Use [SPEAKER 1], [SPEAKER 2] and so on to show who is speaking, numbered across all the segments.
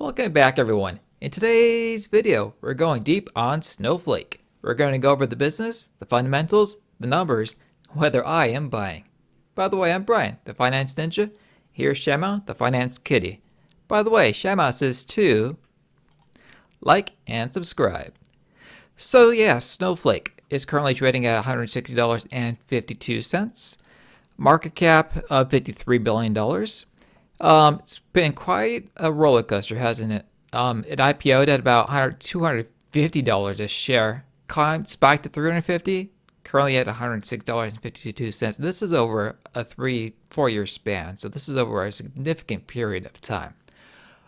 [SPEAKER 1] Welcome back, everyone. In today's video, we're going deep on Snowflake. We're going to go over the business, the fundamentals, the numbers, whether I am buying. By the way, I'm Brian, the Finance Ninja. Here's Shama, the Finance Kitty. By the way, Shama says to like and subscribe. So yeah, Snowflake is currently trading at $160.52. Market cap of $53 billion. It's been quite a roller coaster, hasn't it? It IPO'd at about $250 a share, spiked to $350, currently at $106.52. This is over a 3-4 year span, so this is over a significant period of time.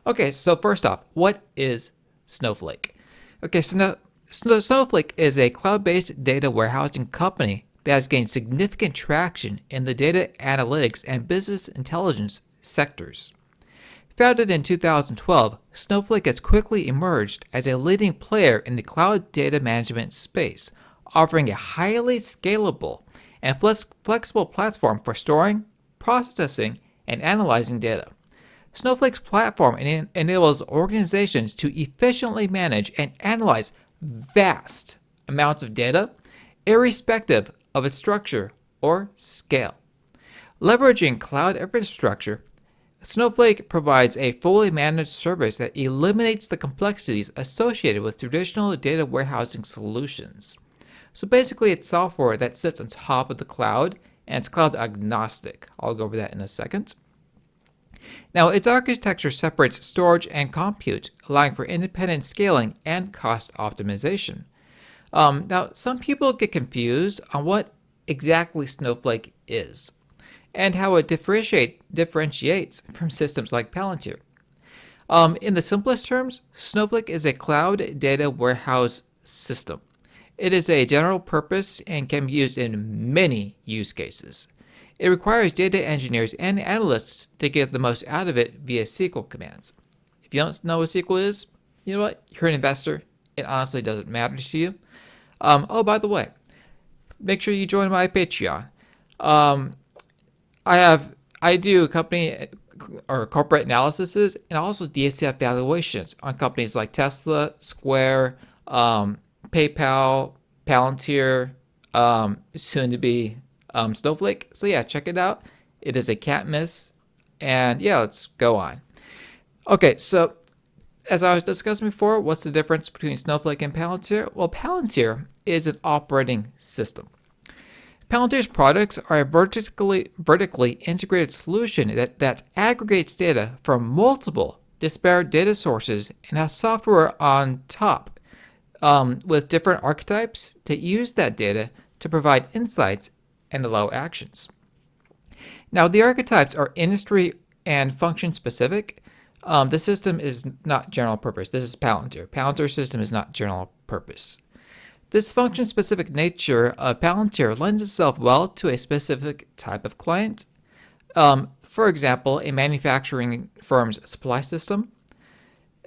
[SPEAKER 1] Okay, so first off, what is Snowflake? Okay, so Snowflake is a cloud-based data warehousing company that has gained significant traction in the data analytics and business intelligence sectors. Founded in 2012, Snowflake has quickly emerged as a leading player in the cloud data management space, offering a highly scalable and flexible platform for storing, processing, and analyzing data. Snowflake's platform enables organizations to efficiently manage and analyze vast amounts of data, irrespective of its structure or scale. Leveraging cloud infrastructure, Snowflake provides a fully managed service that eliminates the complexities associated with traditional data warehousing solutions. So basically, it's software that sits on top of the cloud, and it's cloud agnostic. I'll go over that in a second. Now, its architecture separates storage and compute, allowing for independent scaling and cost optimization. Now, some people get confused on what exactly Snowflake is and how it differentiates from systems like Palantir. In the simplest terms, Snowflake is a cloud data warehouse system. It is a general purpose and can be used in many use cases. It requires data engineers and analysts to get the most out of it via SQL commands. If you don't know what SQL is, you know what? You're an investor. It honestly doesn't matter to you. Oh, by the way, make sure you join my Patreon. I do company or corporate analyses and also DCF valuations on companies like Tesla, Square, PayPal, Palantir, soon to be Snowflake. So yeah, check it out. It is a can't miss. And yeah, let's go on. Okay, so as I was discussing before, what's the difference between Snowflake and Palantir? Well, Palantir is an operating system. Palantir's products are a vertically integrated solution that aggregates data from multiple disparate data sources and has software on top with different archetypes to use that data to provide insights and allow actions. Now, the archetypes are industry and function specific. The system is not general purpose. This is Palantir. Palantir's system is not general purpose. This function-specific nature of Palantir lends itself well to a specific type of client. For example, a manufacturing firm's supply system.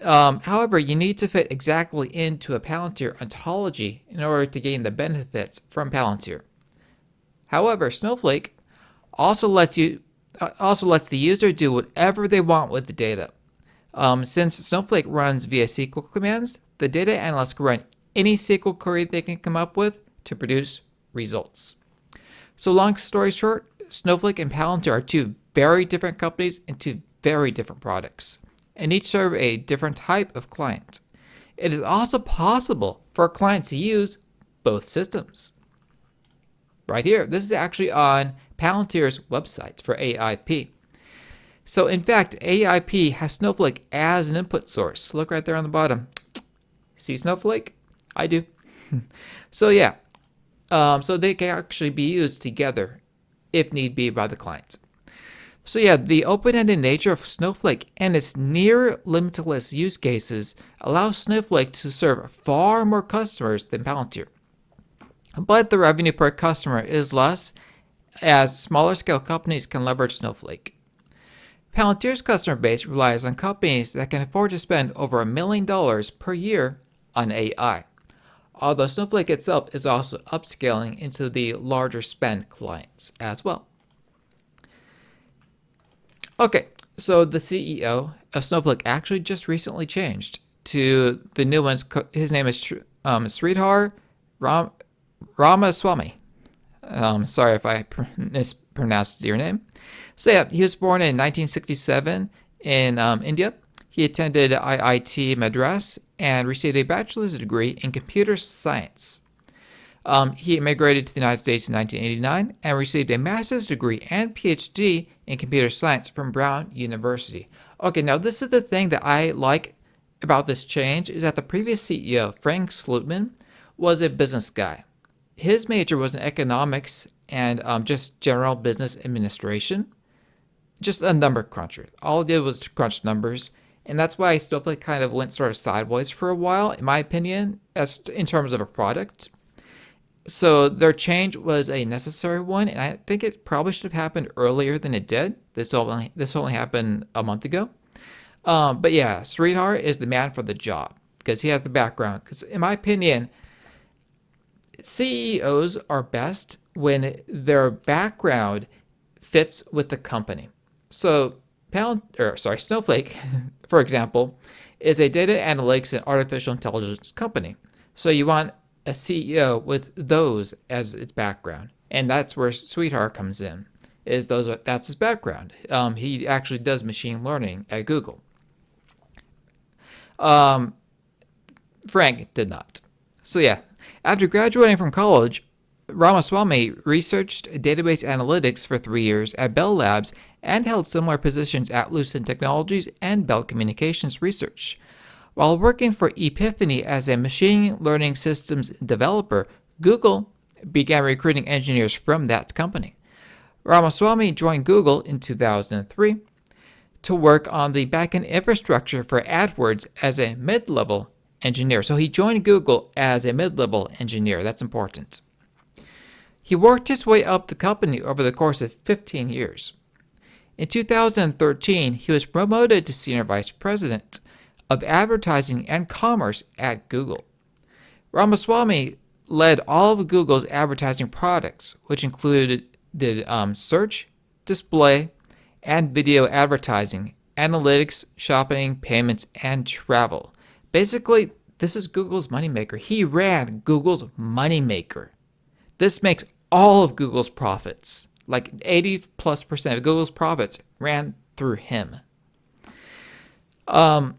[SPEAKER 1] However, you need to fit exactly into a Palantir ontology in order to gain the benefits from Palantir. However, Snowflake also lets the user do whatever they want with the data. Since Snowflake runs via SQL commands, the data analyst can run any SQL query they can come up with to produce results. So long story short, Snowflake and Palantir are two very different companies and two very different products, and each serve a different type of client. It is also possible for a client to use both systems. Right here, this is actually on Palantir's website for AIP. So in fact, AIP has Snowflake as an input source. Look right there on the bottom. See Snowflake? I do. So yeah, so they can actually be used together if need be by the clients. So yeah, the open-ended nature of Snowflake and its near limitless use cases allow Snowflake to serve far more customers than Palantir. But the revenue per customer is less, as smaller scale companies can leverage Snowflake. Palantir's customer base relies on companies that can afford to spend over $1 million per year on AI, although Snowflake itself is also upscaling into the larger spend clients as well. Okay, so the CEO of Snowflake actually just recently changed to the new one's. His name is Sridhar Ram, Ramaswamy. Sorry if I mispronounced your name. So yeah, he was born in 1967 in India. He attended IIT Madras and received a bachelor's degree in computer science. He immigrated to the United States in 1989 and received a master's degree and PhD in computer science from Brown University. Okay, now this is the thing that I like about this change is that the previous CEO, Frank Slootman, was a business guy. His major was in economics and just general business administration. Just a number cruncher. All he did was crunch numbers, and that's why Snowflake kind of went sort of sideways for a while, in my opinion, as in terms of a product. So their change was a necessary one, and I think it probably should have happened earlier than it did. This only happened a month ago. But yeah, Sridhar is the man for the job because he has the background. Because in my opinion, CEOs are best when their background fits with the company. So Snowflake, for example, is a data analytics and artificial intelligence company. So you want a CEO with those as its background, and that's where Sridhar comes in. That's his background. He actually does machine learning at Google. Frank did not. So yeah, after graduating from college, Ramaswamy researched database analytics for 3 years at Bell Labs and held similar positions at Lucent Technologies and Bell Communications Research. While working for Epiphany as a machine learning systems developer, Google began recruiting engineers from that company. Ramaswamy joined Google in 2003 to work on the backend infrastructure for AdWords as a mid-level engineer. So he joined Google as a mid-level engineer. That's important. He worked his way up the company over the course of 15 years. In 2013, he was promoted to Senior Vice President of Advertising and Commerce at Google. Ramaswamy led all of Google's advertising products, which included search, display, and video advertising, analytics, shopping, payments, and travel. Basically, this is Google's moneymaker. He ran Google's moneymaker. This makes all of Google's profits, like 80+% of Google's profits, ran through him. During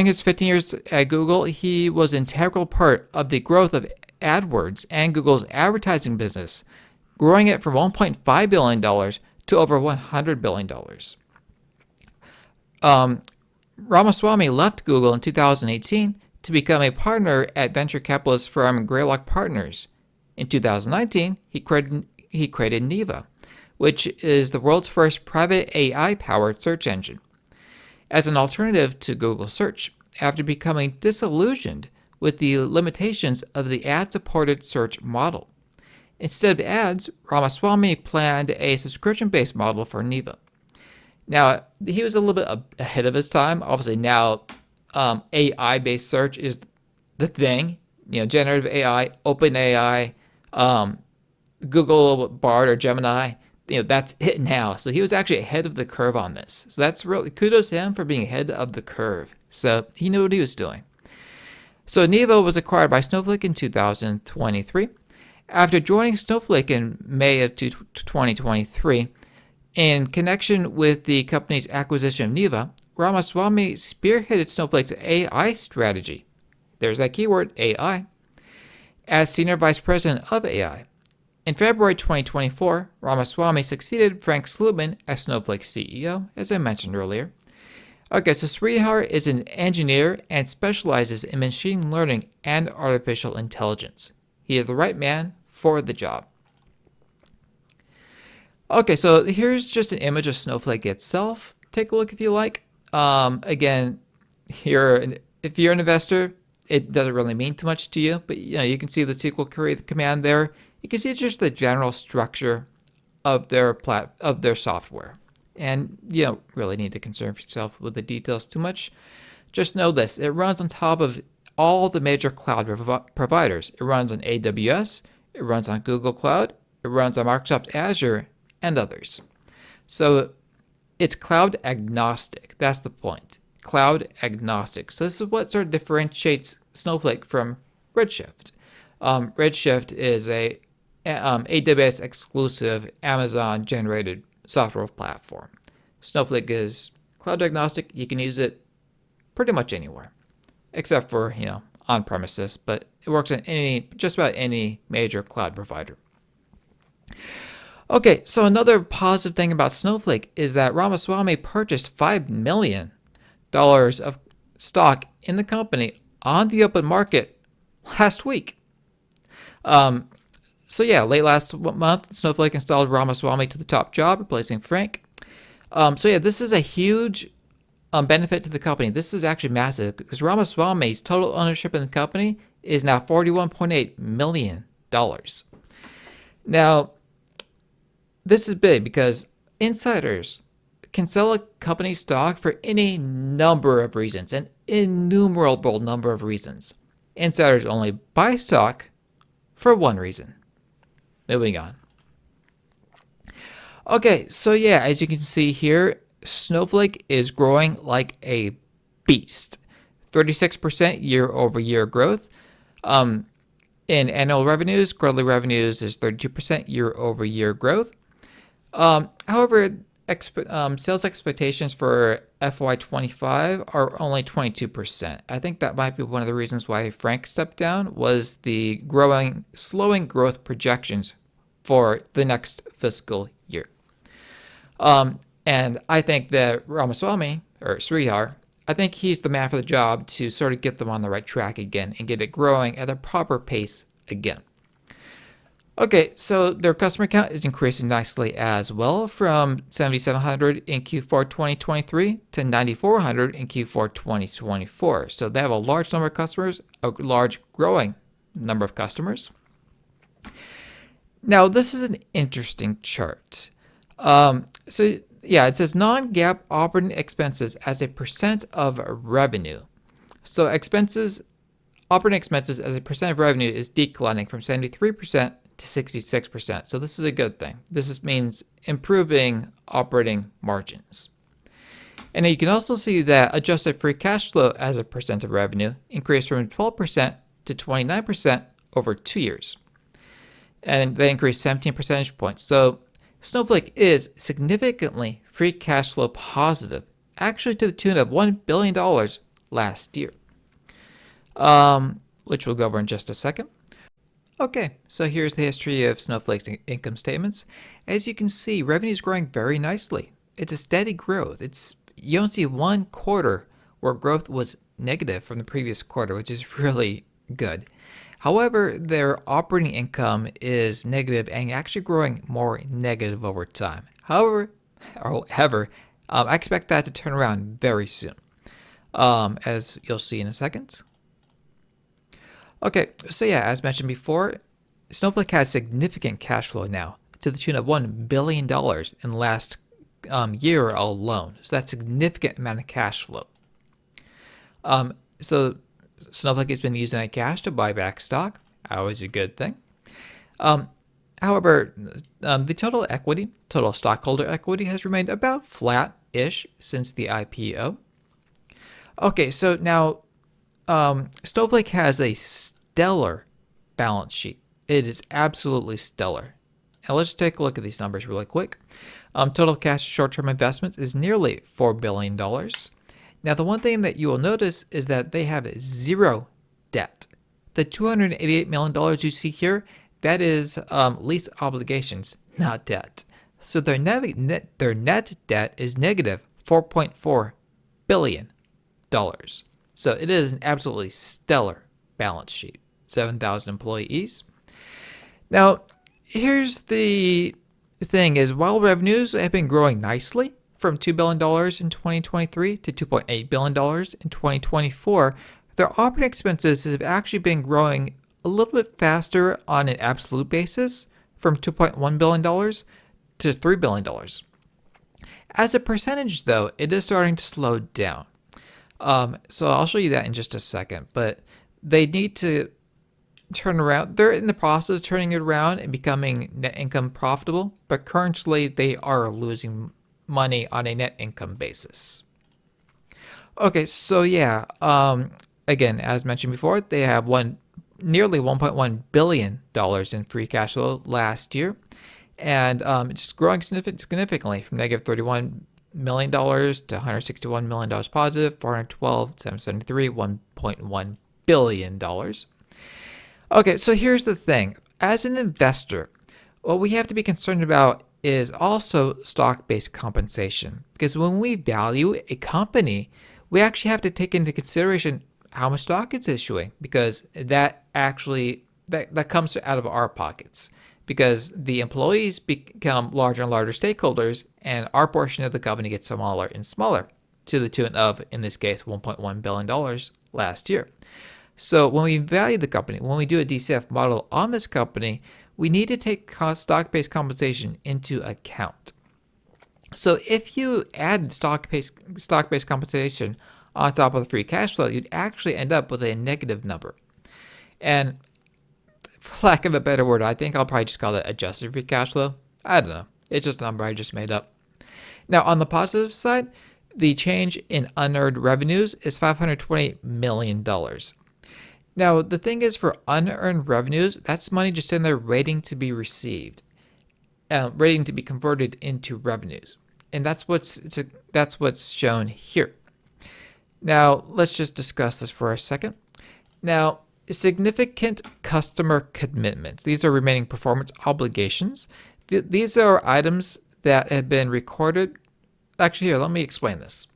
[SPEAKER 1] his 15 years at Google, he was an integral part of the growth of AdWords and Google's advertising business, growing it from $1.5 billion to over $100 billion. Ramaswamy left Google in 2018 to become a partner at venture capitalist firm Greylock Partners. In 2019, he created Neeva, which is the world's first private AI-powered search engine, as an alternative to Google Search, after becoming disillusioned with the limitations of the ad-supported search model. Instead of ads, Ramaswamy planned a subscription-based model for Neeva. Now, he was a little bit ahead of his time. Obviously, now AI-based search is the thing. Generative AI, OpenAI, Google Bard or Gemini, that's it now. So he was actually ahead of the curve on this. So that's really kudos to him for being ahead of the curve. So he knew what he was doing. So Neeva was acquired by Snowflake in 2023. After joining Snowflake in May of 2023, in connection with the company's acquisition of Neeva, Ramaswamy spearheaded Snowflake's AI strategy. There's that keyword, AI, as Senior Vice President of AI. In February 2024, Ramaswamy succeeded Frank Slootman as Snowflake's CEO, as I mentioned earlier. Okay, so Sridhar is an engineer and specializes in machine learning and artificial intelligence. He is the right man for the job. Okay, so here's just an image of Snowflake itself. Take a look if you like. Again, if you're an investor, it doesn't really mean too much to you, but you can see the SQL query command there. You can see just the general structure of their software. And you don't really need to concern yourself with the details too much. Just know this, it runs on top of all the major cloud providers. It runs on AWS, it runs on Google Cloud, it runs on Microsoft Azure, and others. So it's cloud agnostic. That's the point. Cloud agnostic. So this is what sort of differentiates Snowflake from Redshift. Redshift is a AWS exclusive Amazon generated software platform. Snowflake is cloud agnostic. You can use it pretty much anywhere, except for on premises, but it works on just about any major cloud provider. Okay, so another positive thing about Snowflake is that Ramaswamy purchased $5 million of stock in the company on the open market last week. So yeah, late last month, Snowflake installed Ramaswamy to the top job, replacing Frank. So yeah, this is a huge benefit to the company. This is actually massive because Ramaswamy's total ownership in the company is now $41.8 million. Now, this is big because insiders can sell a company's stock for any number of reasons, an innumerable number of reasons. Insiders only buy stock for one reason. Moving on. Okay, so yeah, as you can see here, Snowflake is growing like a beast. 36% year-over-year growth. In annual revenues, quarterly revenues is 32% year-over-year growth. However, sales expectations for FY25 are only 22%. I think that might be one of the reasons why Frank stepped down was the slowing growth projections for the next fiscal year. And I think that Ramaswamy, or Sridhar, I think he's the man for the job to sort of get them on the right track again and get it growing at a proper pace again. Okay, so their customer count is increasing nicely as well from 7,700 in Q4 2023 to 9,400 in Q4 2024. So they have a large number of customers, a large growing number of customers. Now, this is an interesting chart. So yeah, it says non-GAAP operating expenses as a percent of revenue. So operating expenses as a percent of revenue is declining from 73% to 66%. So this is a good thing. This means improving operating margins. And you can also see that adjusted free cash flow as a percent of revenue increased from 12% to 29% over 2 years. And they increased 17 percentage points. So Snowflake is significantly free cash flow positive, actually to the tune of $1 billion last year, which we'll go over in just a second. Okay, so here's the history of Snowflake's income statements. As you can see, revenue is growing very nicely. It's a steady growth. You don't see one quarter where growth was negative from the previous quarter, which is really good. However, their operating income is negative and actually growing more negative over time. However, I expect that to turn around very soon, as you'll see in a second. Okay, so yeah, as mentioned before, Snowflake has significant cash flow now to the tune of $1 billion in the last year alone. So that's a significant amount of cash flow. So Snowflake has been using that cash to buy back stock, always a good thing. However, the total stockholder equity has remained about flat-ish since the IPO. Okay, so now Snowflake has a stellar balance sheet. It is absolutely stellar. Now let's take a look at these numbers really quick. Total cash short-term investments is nearly $4 billion. Now, the one thing that you will notice is that they have zero debt. The $288 million you see here, that is lease obligations, not debt. So their net debt is negative $4.4 billion. So it is an absolutely stellar balance sheet. 7,000 employees. Now, here's the thing is while revenues have been growing nicely, from $2 billion in 2023 to $2.8 billion in 2024, their operating expenses have actually been growing a little bit faster on an absolute basis, from $2.1 billion to $3 billion. As a percentage, though, it is starting to slow down. So I'll show you that in just a second, but they need to turn around. They're in the process of turning it around and becoming net income profitable, but currently they are losing money on a net income basis. Okay, so yeah, again, as mentioned before, they have nearly $1.1 billion in free cash flow last year, and it's growing significantly from negative $31 million to $161 million positive, 412, 773, $1.1 billion. Okay, so here's the thing. As an investor, what we have to be concerned about is also stock-based compensation. Because when we value a company, we actually have to take into consideration how much stock it's issuing, because that actually that comes out of our pockets, because the employees become larger and larger stakeholders, and our portion of the company gets smaller and smaller, to the tune of, in this case, $1.1 billion last year. So when we value the company, when we do a DCF model on this company, we need to take stock-based compensation into account. So if you add stock-based compensation on top of the free cash flow, you'd actually end up with a negative number. And for lack of a better word, I think I'll probably just call it adjusted free cash flow. I don't know. It's just a number I just made up. Now, on the positive side, the change in unearned revenues is $528 million. Now, the thing is, for unearned revenues, that's money just sitting there waiting to be received, waiting to be converted into revenues. And that's what's shown here. Now, let's just discuss this for a second. Now, significant customer commitments. These are remaining performance obligations. These are items that have been recorded. Actually, here, let me explain this.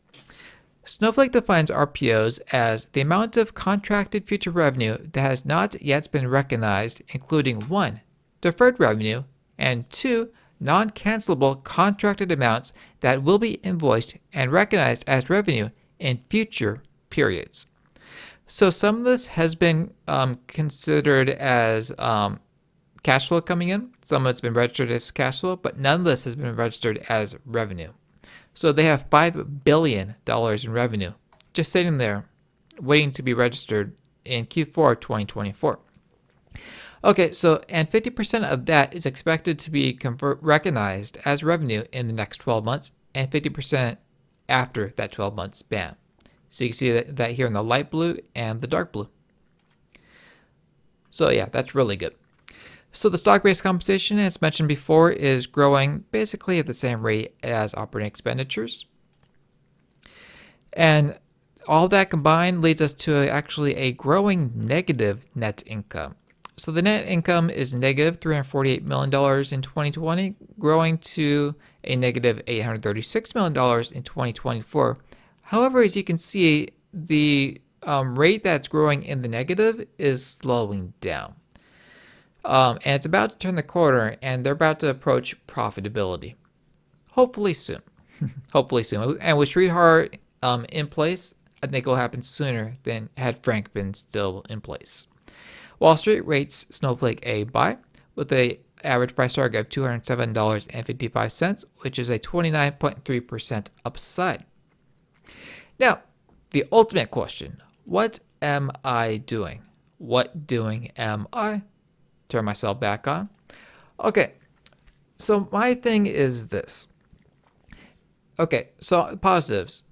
[SPEAKER 1] Snowflake defines RPOs as the amount of contracted future revenue that has not yet been recognized, including 1, deferred revenue, and 2, non-cancelable contracted amounts that will be invoiced and recognized as revenue in future periods. So some of this has been considered as cash flow coming in. Some of it's been registered as cash flow, but none of this has been registered as revenue. So they have $5 billion in revenue just sitting there waiting to be registered in Q4 2024. Okay, so and 50% of that is expected to be recognized as revenue in the next 12 months and 50% after that 12-month span. So you can see that here in the light blue and the dark blue. So yeah, that's really good. So the stock-based compensation, as mentioned before, is growing basically at the same rate as operating expenditures. And all that combined leads us to actually a growing negative net income. So the net income is negative $348 million in 2020, growing to a negative $836 million in 2024. However, as you can see, the rate that's growing in the negative is slowing down. And it's about to turn the corner, and they're about to approach profitability. Hopefully soon. Hopefully soon. And with Sridhar in place, I think it will happen sooner than had Frank been still in place. Wall Street rates Snowflake a buy with a average price target of $207.55, which is a 29.3% upside. Now, the ultimate question, what am I doing? What doing am I? Turn myself back on. Okay, so my thing is this. Okay, so positives.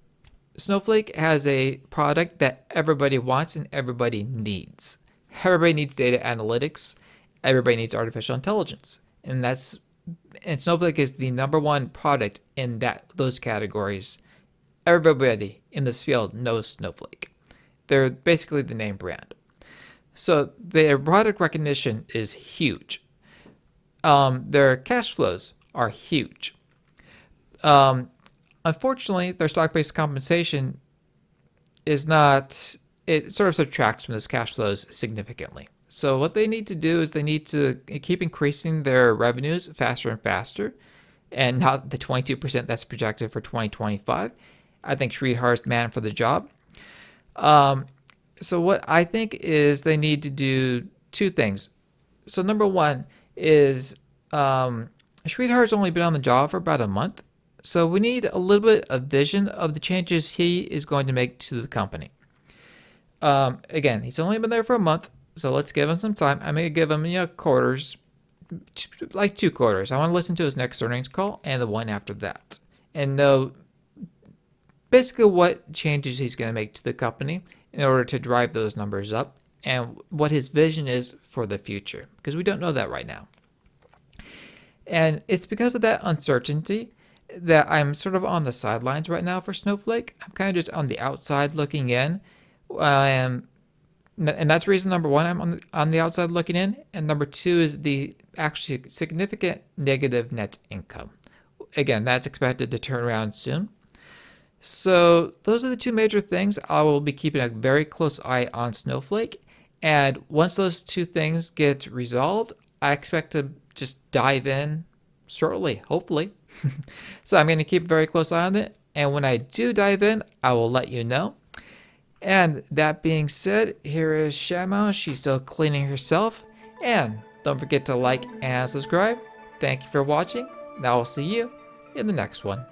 [SPEAKER 1] Snowflake has a product that everybody wants and everybody needs. Everybody needs data analytics. Everybody needs artificial intelligence. And Snowflake is the number one product in those categories. Everybody in this field knows Snowflake. They're basically the name brand. So their product recognition is huge. Their cash flows are huge. Unfortunately, their stock-based compensation is not, it sort of subtracts from those cash flows significantly. So what they need to do is they need to keep increasing their revenues faster and faster, and not the 22% that's projected for 2025. I think Sridhar is man for the job. So what I think is they need to do two things. So number one is Sridhar's only been on the job for about a month. So we need a little bit of vision of the changes he is going to make to the company. Again, he's only been there for a month, so let's give him some time. I'm going to give him quarters, like 2 quarters. I want to listen to his next earnings call and the one after that. and know basically what changes he's going to make to the company in order to drive those numbers up and what his vision is for the future, because we don't know that right now. And it's because of that uncertainty that I'm sort of on the sidelines right now for Snowflake. I'm kind of just on the outside looking in. Um, and that's reason number one, I'm on the outside looking in. And number two is the actually significant negative net income. Again, that's expected to turn around soon. So those are the two major things. I will be keeping a very close eye on Snowflake. And once those two things get resolved, I expect to just dive in shortly, hopefully. So I'm going to keep a very close eye on it. And when I do dive in, I will let you know. And that being said, here is Shama. She's still cleaning herself. And don't forget to like and subscribe. Thank you for watching. Now I'll see you in the next one.